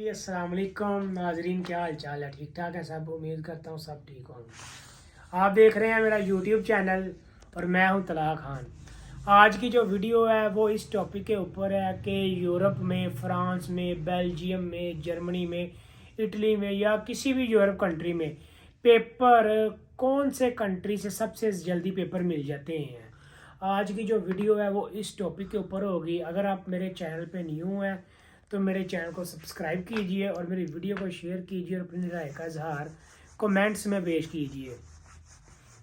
अस्सलाम वालेकुम नाजरीन, क्या हाल चाल है? ठीक ठाक है सब? उम्मीद करता हूँ सब ठीक होंगे। आप देख रहे हैं मेरा यूट्यूब चैनल और मैं हूँ तला खान। आज की जो वीडियो है वो इस टॉपिक के ऊपर है कि यूरोप में, फ्रांस में, बेल्जियम में, जर्मनी में, इटली में या किसी भी यूरोप कंट्री में पेपर कौन से कंट्री से सबसे जल्दी पेपर मिल जाते हैं। आज की जो वीडियो है वो इस टॉपिक के ऊपर होगी। अगर आप मेरे चैनल पे न्यू हैं तो मेरे चैनल को सब्सक्राइब कीजिए और मेरी वीडियो को शेयर कीजिए और अपनी राय का इजहार कमेंट्स में पेश कीजिए।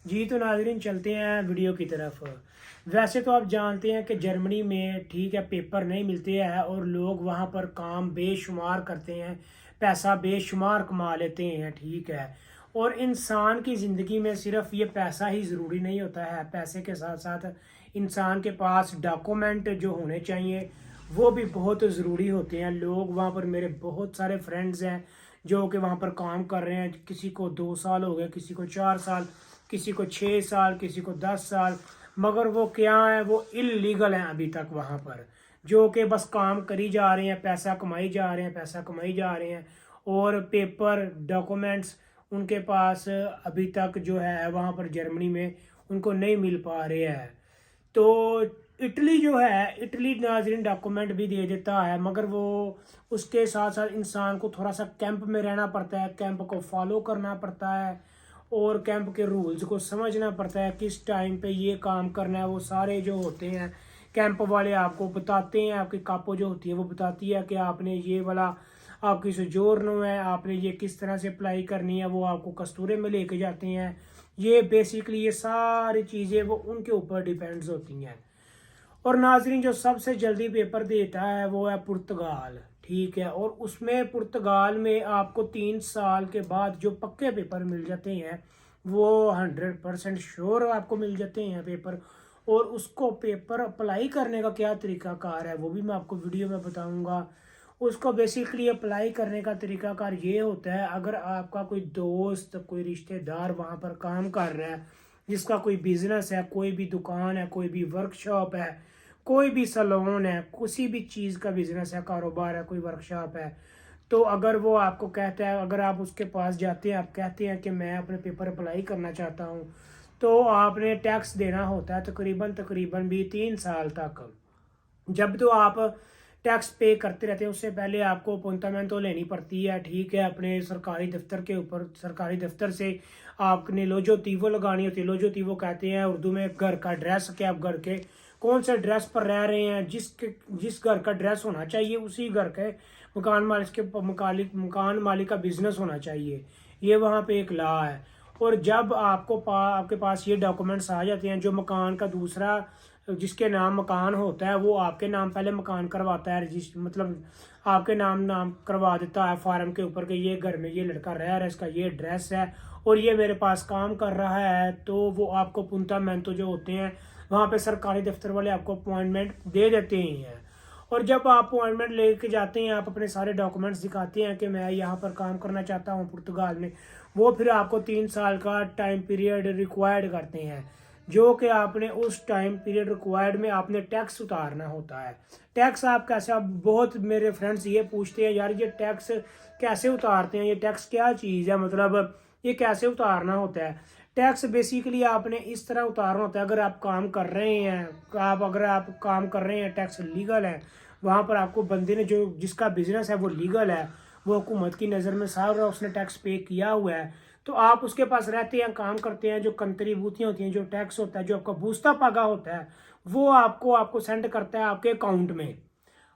जी तो नाज़रीन, चलते हैं वीडियो की तरफ। वैसे तो आप जानते हैं कि जर्मनी में ठीक है पेपर नहीं मिलते हैं और लोग वहाँ पर काम बेशुमार करते हैं, पैसा बेशुमार कमा लेते हैं, ठीक है। और इंसान की ज़िंदगी में सिर्फ ये पैसा ही ज़रूरी नहीं होता है, पैसे के साथ साथ इंसान के पास डॉक्यूमेंट जो होने चाहिए वो भी बहुत ज़रूरी होते हैं। लोग वहाँ पर, मेरे बहुत सारे फ्रेंड्स हैं जो कि वहाँ पर काम कर रहे हैं। किसी को 2 साल हो गए, किसी को 4 साल, किसी को 6 साल, किसी को 10 साल, मगर वो क्या है, वो इलीगल हैं अभी तक वहाँ पर, जो कि बस काम करी जा रहे हैं, पैसा कमाई जा रहे हैं, पैसा कमाई जा रहे हैं और पेपर डॉक्यूमेंट्स उनके पास अभी तक जो है वहाँ पर जर्मनी में उनको नहीं मिल पा रहे हैं। तो इटली जो है, इटली नाजरीन डॉक्यूमेंट भी दे देता है, मगर वो उसके साथ साथ इंसान को थोड़ा सा कैंप में रहना पड़ता है, कैंप को फॉलो करना पड़ता है और कैंप के रूल्स को समझना पड़ता है, किस टाइम पे ये काम करना है। वो सारे जो होते हैं कैंप वाले आपको बताते हैं, आपकी कापो जो होती है वो बताती है कि आपने ये वाला, आपकी सोजोर्नो है, आपने ये किस तरह से अप्लाई करनी है। वो आपको कस्तूरे में लेके जाते हैं। ये बेसिकली ये सारी चीज़ें वो उनके ऊपर डिपेंड्स होती हैं। और नाजरीन, जो सबसे जल्दी पेपर देता है वो है पुर्तगाल, ठीक है। और उसमें पुर्तगाल में आपको 3 साल के बाद जो पक्के पेपर मिल जाते हैं वो 100% श्योर आपको मिल जाते हैं पेपर। और उसको पेपर अप्लाई करने का क्या तरीकाकार है वो भी मैं आपको वीडियो में बताऊंगा। उसको बेसिकली अप्लाई करने का तरीकाकार ये होता है, अगर आपका कोई दोस्त, कोई रिश्तेदार वहाँ पर काम कर रहा है, जिसका कोई बिजनेस है, कोई भी दुकान है, कोई भी वर्कशॉप है, कोई भी सलोन है, किसी भी चीज़ का बिजनेस है, कारोबार है, कोई वर्कशॉप है, तो अगर वो आपको कहता है, अगर आप उसके पास जाते हैं, आप कहते हैं कि मैं अपने पेपर अप्लाई करना चाहता हूँ, तो आपने टैक्स देना होता है तकरीबन तकरीबन भी 3 साल तक। जब तो आप टैक्स पे करते रहते हैं उससे पहले आपको अपॉइंटमेंट तो लेनी पड़ती है, ठीक है, अपने सरकारी दफ्तर के ऊपर। सरकारी दफ्तर से आपने लोजो तीवो लगानी होती है। लोजो तीवो कहते हैं उर्दू में घर का एड्रेस, कि आप घर के कौन से एड्रेस पर रह रहे हैं, जिस घर का एड्रेस होना चाहिए उसी घर के मकान मालिक का बिजनेस होना चाहिए। ये वहाँ पे एक लॉ है। और जब आपके पास ये डॉक्यूमेंट्स आ जाते हैं, जो मकान का दूसरा, जिसके नाम मकान होता है वो आपके नाम पहले मकान करवाता है, मतलब आपके नाम करवा देता है फार्म के ऊपर कि ये घर में ये लड़का रह रहा है, इसका ये एड्रेस है और ये मेरे पास काम कर रहा है। तो वो आपको पुंतामेंतो जो होते हैं वहाँ पे सरकारी दफ्तर वाले आपको अपॉइंटमेंट दे देते ही हैं। और जब आप अपॉइंटमेंट लेके जाते हैं, आप अपने सारे डॉक्यूमेंट्स दिखाते हैं कि मैं यहाँ पर काम करना चाहता हूँ पुर्तगाल में, वो फिर आपको 3 साल का टाइम पीरियड रिक्वायर्ड करते हैं, जो कि आपने उस टाइम पीरियड रिक्वायर्ड में आपने टैक्स उतारना होता है। टैक्स आप कैसे, आप बहुत मेरे फ्रेंड्स ये पूछते हैं यार ये टैक्स कैसे उतारते हैं, ये टैक्स क्या चीज़ है, मतलब ये कैसे उतारना होता है। टैक्स बेसिकली आपने इस तरह उतारना होता है, अगर आप काम कर रहे हैं, अगर आप काम कर रहे हैं, टैक्स लीगल है, वहाँ पर आपको बंदे ने जो जिसका बिजनेस है वो लीगल है, वो हुकूमत की नज़र में सारा उसने टैक्स पे किया हुआ है, तो आप उसके पास रहते हैं, काम करते हैं, जो कंट्रीब्यूटियाँ होती हैं, जो टैक्स होता है, जो आपका बूस्ता पागा होता है, वो आपको सेंड करता है आपके अकाउंट में।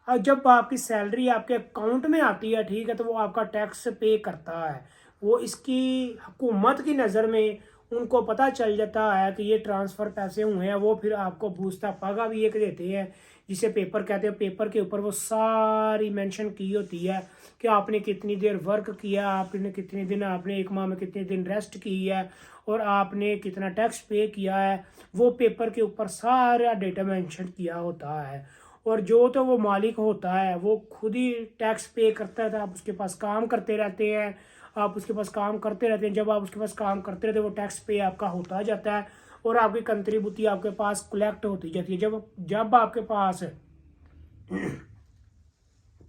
और जब आपकी सैलरी आपके अकाउंट में आती है, ठीक है, तो वो आपका टैक्स पे करता है। वो इसकी हुकूमत की नज़र में उनको पता चल जाता है कि ये ट्रांसफ़र पैसे हुए हैं, वो फिर आपको बूस्ता पागा भी एक देते हैं, जिसे पेपर कहते हैं। पेपर के ऊपर वो सारी मेंशन की होती है कि आपने कितनी देर वर्क किया, आपने कितने दिन, आपने एक माह में कितने दिन रेस्ट की है और आपने कितना टैक्स पे किया है। वो पेपर के ऊपर सारा डेटा मेंशन किया होता है। और जो तो वो मालिक होता है वो खुद ही टैक्स पे करता है, तो आप उसके पास काम करते रहते हैं, आप उसके पास काम करते रहते हैं। जब आप उसके पास काम करते रहते हैं वो टैक्स पे आपका होता जाता है और आपकी कंट्रीब्यूटी आपके पास कलेक्ट होती जाती है। जब जब आपके पास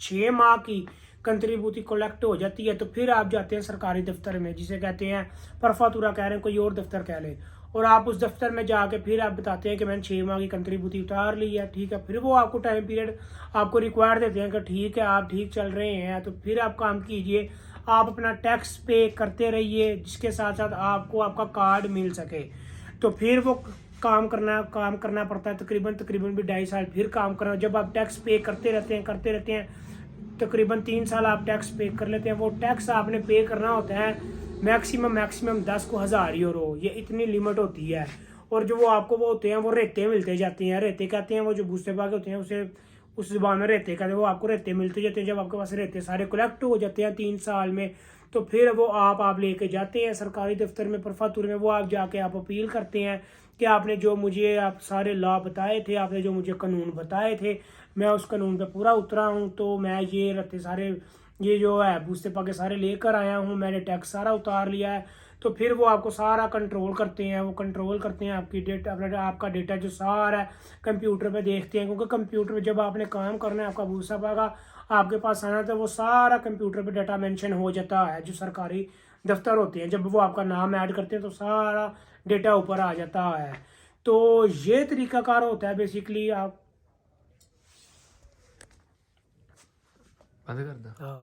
6 माह की कंट्रीब्यूटी कलेक्ट हो जाती है तो फिर आप जाते हैं सरकारी दफ्तर में, जिसे कहते हैं परफातुरा कह रहे हैं, कोई और दफ्तर कह लें, और आप उस दफ्तर में जाके फिर आप बताते हैं कि मैंने 6 माह की कंट्रीब्यूटी उतार ली है, ठीक है। फिर वो आपको टाइम पीरियड आपको रिक्वायर देते हैं कि ठीक है आप ठीक चल रहे हैं, तो फिर आप काम कीजिए, आप अपना टैक्स पे करते रहिए, जिसके साथ साथ आपको आपका कार्ड मिल सके। तो फिर वो काम करना पड़ता है, तकरीबन भी 2.5 साल फिर काम करना। जब आप टैक्स पे करते रहते हैं तकरीबन 3 साल आप टैक्स पे कर लेते हैं। वो टैक्स आपने पे करना होता है मैक्सिमम 10,000 यूरो, ये इतनी लिमिट होती है। और जो वो आपको वो होते हैं वो रेते मिलते जाते हैं, रेते कहते हैं वो जो भूसे बागे होते हैं, उसे उस जुबान में रेते कहते हैं, वो आपको रेते मिलते जाते हैं। जब आपके पास रेते सारे कलेक्ट हो जाते हैं 3 साल में, तो फिर वो आप लेके जाते हैं सरकारी दफ्तर में परफातुर में, वो आप जाके आप अपील करते हैं कि आपने जो मुझे आप सारे लॉ बताए थे, आपने जो मुझे कानून बताए थे, मैं उस कानून पे पूरा उतरा हूँ, तो मैं ये रहते सारे ये जो है भूसे पाके सारे लेकर आया हूँ, मैंने टैक्स सारा उतार लिया है। तो फिर वो आपको सारा कंट्रोल करते हैं, वो कंट्रोल करते हैं आपकी डेटा, आपका डेटा जो सारा कंप्यूटर पे देखते हैं, क्योंकि कंप्यूटर पे जब आपने काम करना है, आपका भूसा पागा आपके पास आना, तो वो सारा कंप्यूटर पे डाटा मेंशन हो जाता है। जो सरकारी दफ्तर होते हैं, जब वो आपका नाम ऐड करते हैं तो सारा डेटा ऊपर आ जाता है। तो ये तरीकाकार होता है बेसिकली। आप बंद कर दो।